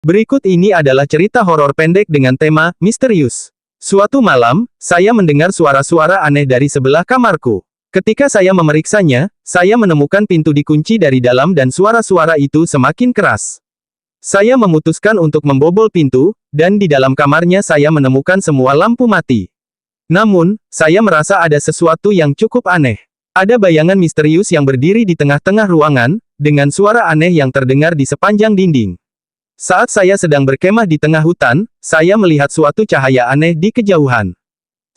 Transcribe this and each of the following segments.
Berikut ini adalah cerita horor pendek dengan tema misterius. Suatu malam, saya mendengar suara-suara aneh dari sebelah kamarku. Ketika saya memeriksanya, saya menemukan pintu dikunci dari dalam dan suara-suara itu semakin keras. Saya memutuskan untuk membobol pintu, dan di dalam kamarnya saya menemukan semua lampu mati. Namun, saya merasa ada sesuatu yang cukup aneh. Ada bayangan misterius yang berdiri di tengah-tengah ruangan, dengan suara aneh yang terdengar di sepanjang dinding. Saat saya sedang berkemah di tengah hutan, saya melihat suatu cahaya aneh di kejauhan.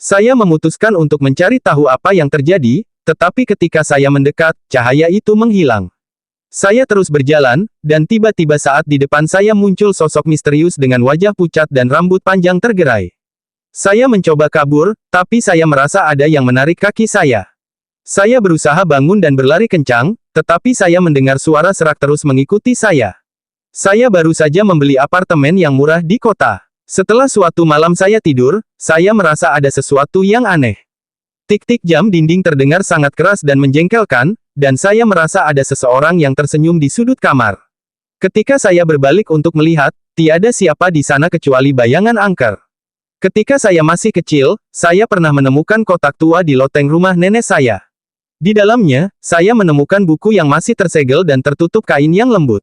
Saya memutuskan untuk mencari tahu apa yang terjadi, tetapi ketika saya mendekat, cahaya itu menghilang. Saya terus berjalan, dan tiba-tiba saat di depan saya muncul sosok misterius dengan wajah pucat dan rambut panjang tergerai. Saya mencoba kabur, tapi saya merasa ada yang menarik kaki saya. Saya berusaha bangun dan berlari kencang, tetapi saya mendengar suara serak terus mengikuti saya. Saya baru saja membeli apartemen yang murah di kota. Setelah suatu malam saya tidur, saya merasa ada sesuatu yang aneh. Tik-tik jam dinding terdengar sangat keras dan menjengkelkan, dan saya merasa ada seseorang yang tersenyum di sudut kamar. Ketika saya berbalik untuk melihat, tiada siapa di sana kecuali bayangan angker. Ketika saya masih kecil, saya pernah menemukan kotak tua di loteng rumah nenek saya. Di dalamnya, saya menemukan buku yang masih tersegel dan tertutup kain yang lembut.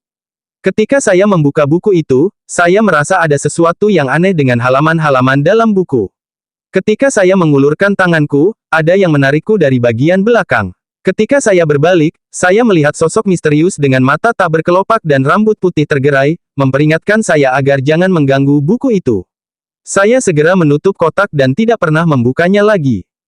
Ketika saya membuka buku itu, saya merasa ada sesuatu yang aneh dengan halaman-halaman dalam buku. Ketika saya mengulurkan tanganku, ada yang menarikku dari bagian belakang. Ketika saya berbalik, saya melihat sosok misterius dengan mata tak berkelopak dan rambut putih tergerai, memperingatkan saya agar jangan mengganggu buku itu. Saya segera menutup kotak dan tidak pernah membukanya lagi.